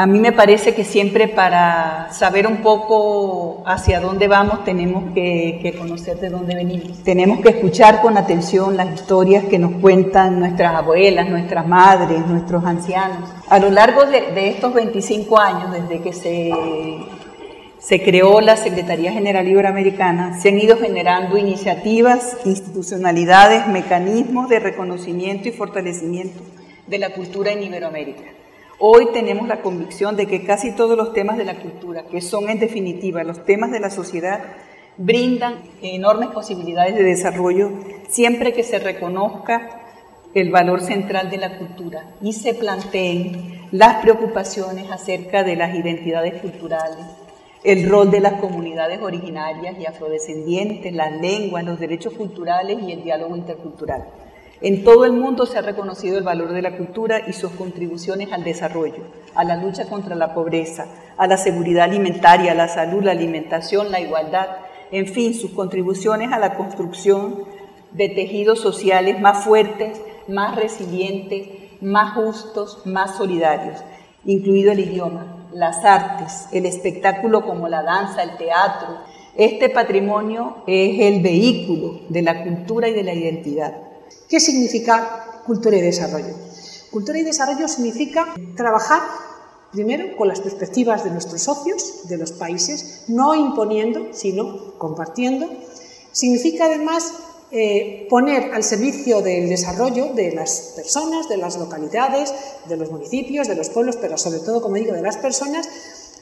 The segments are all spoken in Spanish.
A mí me parece que siempre para saber un poco hacia dónde vamos tenemos que conocer de dónde venimos. Tenemos que escuchar con atención las historias que nos cuentan nuestras abuelas, nuestras madres, nuestros ancianos. A lo largo de estos 25 años, desde que se creó la Secretaría General Iberoamericana, se han ido generando iniciativas, institucionalidades, mecanismos de reconocimiento y fortalecimiento de la cultura en Iberoamérica. Hoy tenemos la convicción de que casi todos los temas de la cultura, que son en definitiva los temas de la sociedad, brindan enormes posibilidades de desarrollo siempre que se reconozca el valor central de la cultura y se planteen las preocupaciones acerca de las identidades culturales, el rol de las comunidades originarias y afrodescendientes, las lenguas, los derechos culturales y el diálogo intercultural. En todo el mundo se ha reconocido el valor de la cultura y sus contribuciones al desarrollo, a la lucha contra la pobreza, a la seguridad alimentaria, a la salud, la alimentación, la igualdad, en fin, sus contribuciones a la construcción de tejidos sociales más fuertes, más resilientes, más justos, más solidarios, incluido el idioma, las artes, el espectáculo como la danza, el teatro. Este patrimonio es el vehículo de la cultura y de la identidad. ¿Qué significa cultura y desarrollo? Cultura y desarrollo significa trabajar primero con las perspectivas de nuestros socios, de los países, no imponiendo, sino compartiendo. Significa además poner al servicio del desarrollo de las personas, de las localidades, de los municipios, de los pueblos, pero sobre todo, como digo, de las personas,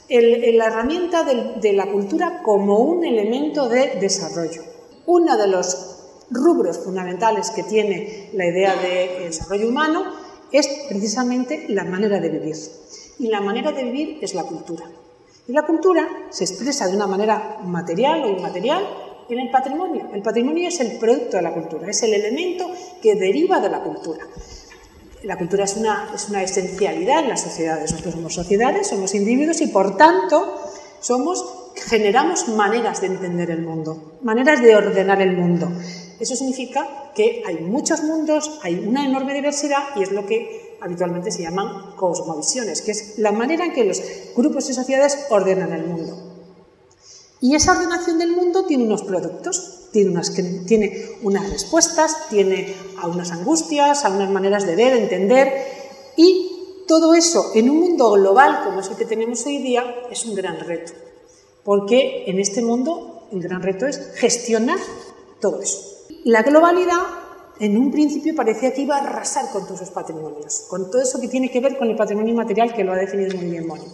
la herramienta de la cultura como un elemento de desarrollo. Uno de los rubros fundamentales que tiene la idea de desarrollo humano es precisamente la manera de vivir. Y la manera de vivir es la cultura. Y la cultura se expresa de una manera material o inmaterial en el patrimonio. El patrimonio es el producto de la cultura, es el elemento que deriva de la cultura. La cultura es una esencialidad en las sociedades. Nosotros somos sociedades, somos individuos y por tanto generamos maneras de entender el mundo, maneras de ordenar el mundo. Eso significa que hay muchos mundos, hay una enorme diversidad y es lo que habitualmente se llaman cosmovisiones, que es la manera en que los grupos y sociedades ordenan el mundo. Y esa ordenación del mundo tiene unos productos, tiene unas respuestas, tiene a unas angustias, a unas maneras de ver, entender, y todo eso en un mundo global como es el que tenemos hoy día es un gran reto, porque en este mundo el gran reto es gestionar todo eso. La globalidad, en un principio, parecía que iba a arrasar con todos esos patrimonios, con todo eso que tiene que ver con el patrimonio inmaterial, que lo ha definido muy bien Moni.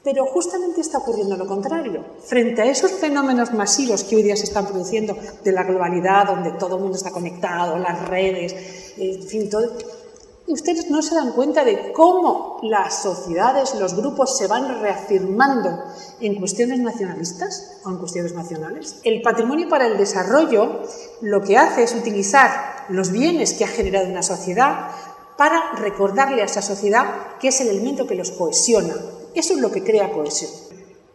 Pero justamente está ocurriendo lo contrario. Frente a esos fenómenos masivos que hoy día se están produciendo de la globalidad, donde todo el mundo está conectado, las redes, en fin, todo, ustedes no se dan cuenta de cómo las sociedades, los grupos se van reafirmando en cuestiones nacionalistas o en cuestiones nacionales. El patrimonio para el desarrollo lo que hace es utilizar los bienes que ha generado una sociedad para recordarle a esa sociedad que es el elemento que los cohesiona. Eso es lo que crea cohesión.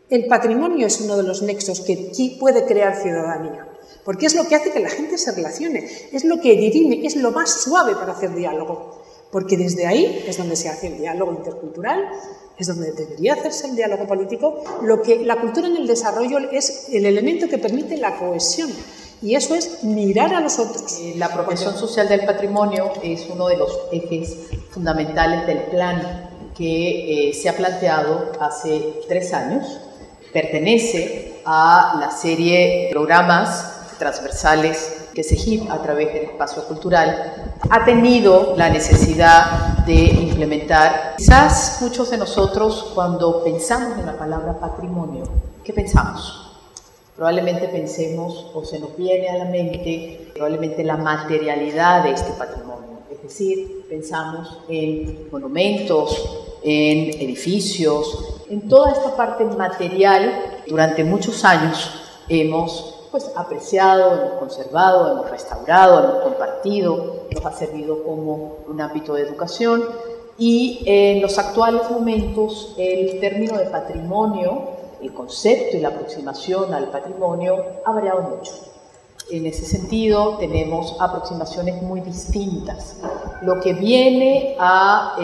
El patrimonio es uno de los nexos que puede crear ciudadanía, porque es lo que hace que la gente se relacione, es lo que dirime, es lo más suave para hacer diálogo. Porque desde ahí es donde se hace el diálogo intercultural, es donde debería hacerse el diálogo político. La cultura en el desarrollo es el elemento que permite la cohesión, y eso es mirar a los otros. La apropiación social del patrimonio es uno de los ejes fundamentales del plan que se ha planteado hace 3 años. Pertenece a la serie de programas transversales que SEGIP, a través del espacio cultural, ha tenido la necesidad de implementar. Quizás muchos de nosotros, cuando pensamos en la palabra patrimonio, ¿qué pensamos? Probablemente pensemos, o se nos viene a la mente, probablemente la materialidad de este patrimonio. Es decir, pensamos en monumentos, en edificios, en toda esta parte material. Durante muchos años hemos apreciado, hemos conservado, hemos restaurado, hemos compartido, nos ha servido como un ámbito de educación, y en los actuales momentos el término de patrimonio, el concepto y la aproximación al patrimonio ha variado mucho. En ese sentido tenemos aproximaciones muy distintas. Lo que viene a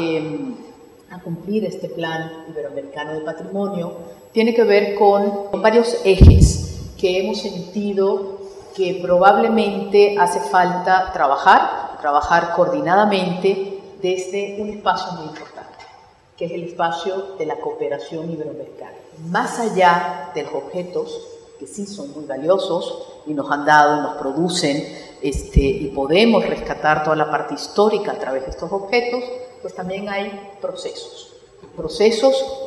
a cumplir este Plan Iberoamericano de Patrimonio tiene que ver con varios ejes que hemos sentido que probablemente hace falta trabajar coordinadamente desde un espacio muy importante, que es el espacio de la cooperación iberoamericana. Más allá de los objetos, que sí son muy valiosos y nos han dado, nos producen, y podemos rescatar toda la parte histórica a través de estos objetos, pues también hay procesos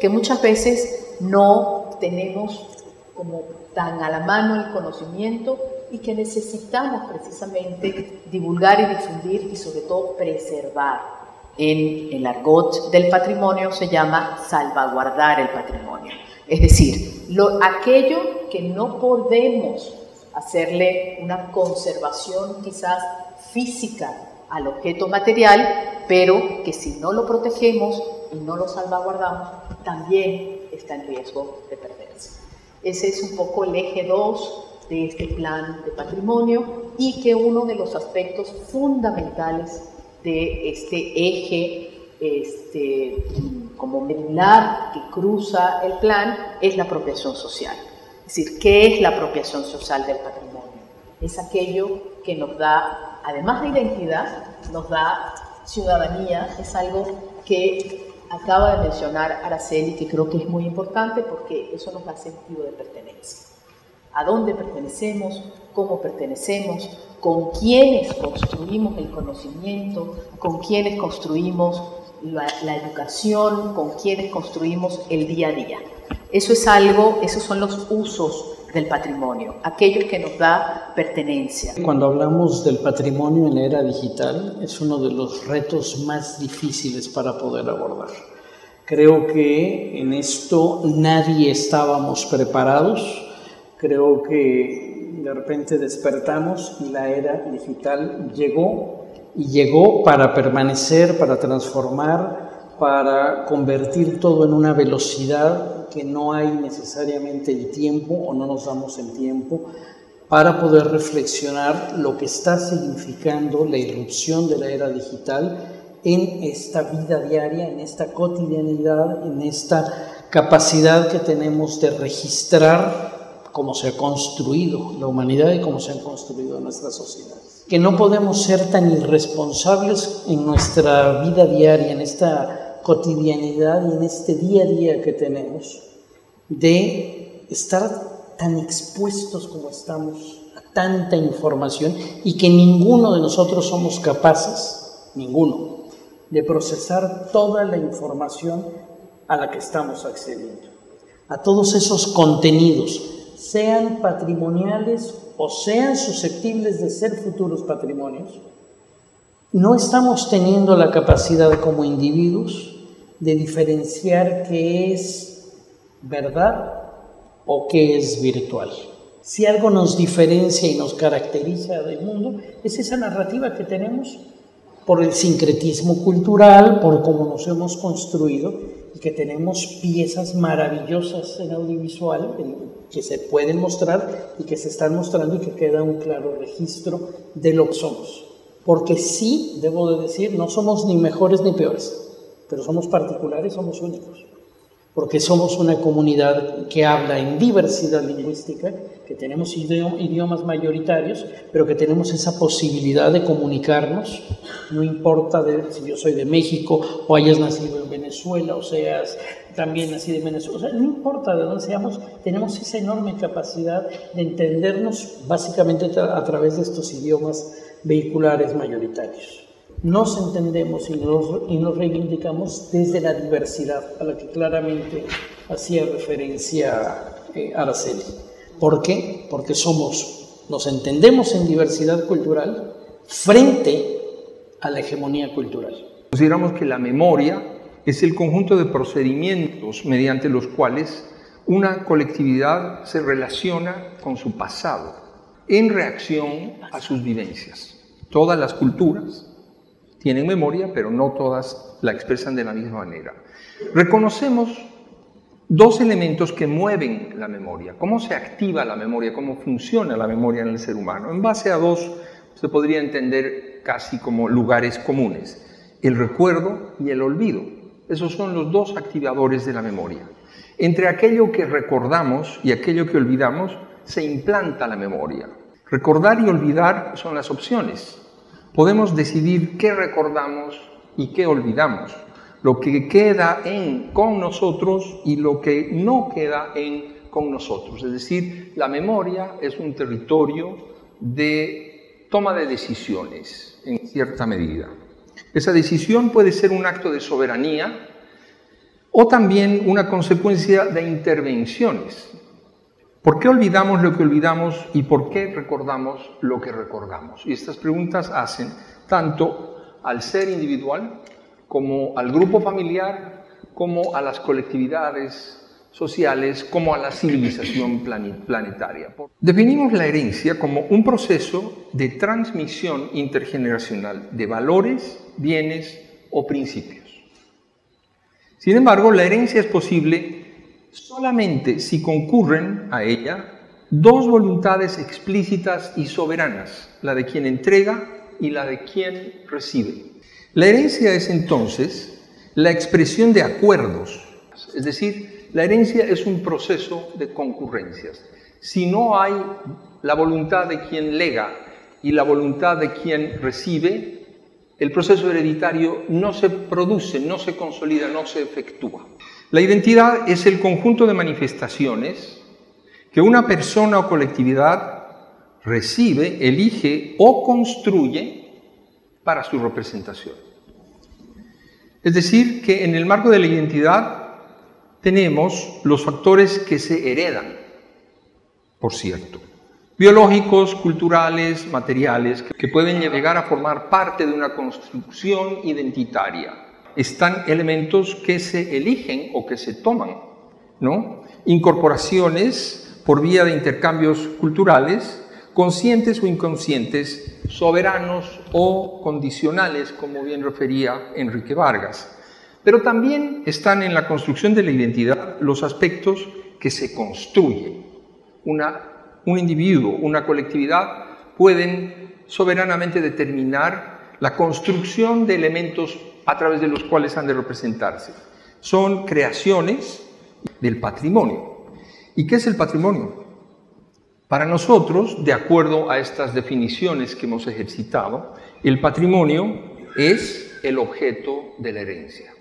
que muchas veces no tenemos como tan a la mano el conocimiento y que necesitamos precisamente divulgar y difundir y sobre todo preservar. En el argot del patrimonio se llama salvaguardar el patrimonio, es decir, aquello que no podemos hacerle una conservación quizás física al objeto material, pero que si no lo protegemos y no lo salvaguardamos, también está en riesgo de perderse. Ese es un poco el eje 2 de este plan de patrimonio y que uno de los aspectos fundamentales de este eje como medular que cruza el plan es la apropiación social. Es decir, ¿qué es la apropiación social del patrimonio? Es aquello que nos da, además de identidad, nos da ciudadanía. Es algo que acaba de mencionar Araceli, que creo que es muy importante porque eso nos da sentido de pertenencia. ¿A dónde pertenecemos? ¿Cómo pertenecemos? ¿Con quiénes construimos el conocimiento? ¿Con quiénes construimos la educación? ¿Con quiénes construimos el día a día? Esos son los usos del patrimonio, aquello que nos da pertenencia. Cuando hablamos del patrimonio en la era digital, es uno de los retos más difíciles para poder abordar. Creo que en esto nadie estábamos preparados. Creo que de repente despertamos y la era digital llegó para permanecer, para transformar, para convertir todo en una velocidad que no hay necesariamente el tiempo o no nos damos el tiempo para poder reflexionar lo que está significando la irrupción de la era digital en esta vida diaria, en esta cotidianidad, en esta capacidad que tenemos de registrar cómo se ha construido la humanidad y cómo se han construido nuestras sociedades. Que no podemos ser tan irresponsables en nuestra vida diaria, en esta cotidianidad y en este día a día que tenemos, de estar tan expuestos como estamos a tanta información y que ninguno de nosotros somos capaces, de procesar toda la información a la que estamos accediendo. A todos esos contenidos, sean patrimoniales o sean susceptibles de ser futuros patrimonios, no estamos teniendo la capacidad como individuos de diferenciar qué es verdad o qué es virtual. Si algo nos diferencia y nos caracteriza del mundo, es esa narrativa que tenemos por el sincretismo cultural, por cómo nos hemos construido, y que tenemos piezas maravillosas en audiovisual que se pueden mostrar y que se están mostrando y que queda un claro registro de lo que somos. Porque sí, debo de decir, no somos ni mejores ni peores, pero somos particulares, somos únicos. Porque somos una comunidad que habla en diversidad lingüística, que tenemos idiomas mayoritarios, pero que tenemos esa posibilidad de comunicarnos, no importa si yo soy de México o hayas nacido en Venezuela o seas también nacido en Venezuela, o sea, no importa de dónde seamos, tenemos esa enorme capacidad de entendernos básicamente a través de estos idiomas vehiculares mayoritarios. Nos entendemos y nos reivindicamos desde la diversidad a la que claramente hacía referencia Araceli. ¿Por qué? Porque nos entendemos en diversidad cultural frente a la hegemonía cultural. Consideramos que la memoria es el conjunto de procedimientos mediante los cuales una colectividad se relaciona con su pasado en reacción a sus vivencias. Todas las culturas tienen memoria, pero no todas la expresan de la misma manera. Reconocemos dos elementos que mueven la memoria. ¿Cómo se activa la memoria? ¿Cómo funciona la memoria en el ser humano? En base a dos se podría entender casi como lugares comunes: el recuerdo y el olvido. Esos son los dos activadores de la memoria. Entre aquello que recordamos y aquello que olvidamos, se implanta la memoria. Recordar y olvidar son las opciones. Podemos decidir qué recordamos y qué olvidamos, lo que queda con nosotros y lo que no queda con nosotros. Es decir, la memoria es un territorio de toma de decisiones, en cierta medida. Esa decisión puede ser un acto de soberanía o también una consecuencia de intervenciones. ¿Por qué olvidamos lo que olvidamos y por qué recordamos lo que recordamos? Y estas preguntas hacen tanto al ser individual como al grupo familiar, como a las colectividades sociales, como a la civilización planetaria. Definimos la herencia como un proceso de transmisión intergeneracional de valores, bienes o principios. Sin embargo, la herencia es posible solamente si concurren a ella dos voluntades explícitas y soberanas, la de quien entrega y la de quien recibe. La herencia es entonces la expresión de acuerdos, es decir, la herencia es un proceso de concurrencias. Si no hay la voluntad de quien lega y la voluntad de quien recibe, el proceso hereditario no se produce, no se consolida, no se efectúa. La identidad es el conjunto de manifestaciones que una persona o colectividad recibe, elige o construye para su representación. Es decir, que en el marco de la identidad tenemos los factores que se heredan, por cierto, biológicos, culturales, materiales, que pueden llegar a formar parte de una construcción identitaria. Están elementos que se eligen o que se toman, ¿no? Incorporaciones por vía de intercambios culturales, conscientes o inconscientes, soberanos o condicionales, como bien refería Enrique Vargas. Pero también están en la construcción de la identidad los aspectos que se construyen. Un individuo, una colectividad pueden soberanamente determinar la construcción de elementos a través de los cuales han de representarse. Son creaciones del patrimonio. ¿Y qué es el patrimonio? Para nosotros, de acuerdo a estas definiciones que hemos ejercitado, el patrimonio es el objeto de la herencia.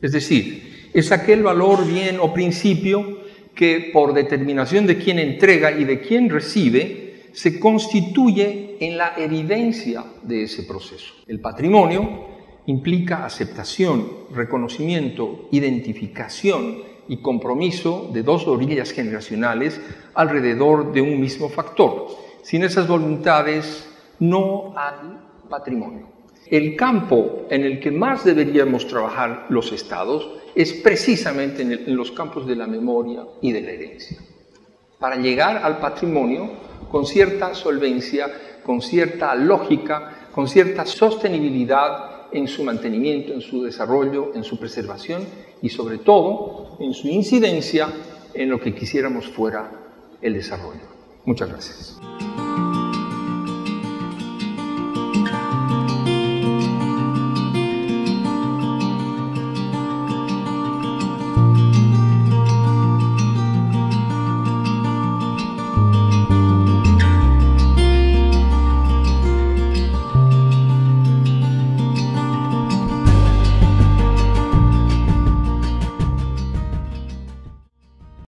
Es decir, es aquel valor, bien o principio que por determinación de quien entrega y de quien recibe, se constituye en la evidencia de ese proceso. El patrimonio implica aceptación, reconocimiento, identificación y compromiso de dos orillas generacionales alrededor de un mismo factor. Sin esas voluntades no hay patrimonio. El campo en el que más deberíamos trabajar los estados es precisamente en los campos de la memoria y de la herencia, para llegar al patrimonio con cierta solvencia, con cierta lógica, con cierta sostenibilidad en su mantenimiento, en su desarrollo, en su preservación y sobre todo en su incidencia en lo que quisiéramos fuera el desarrollo. Muchas gracias.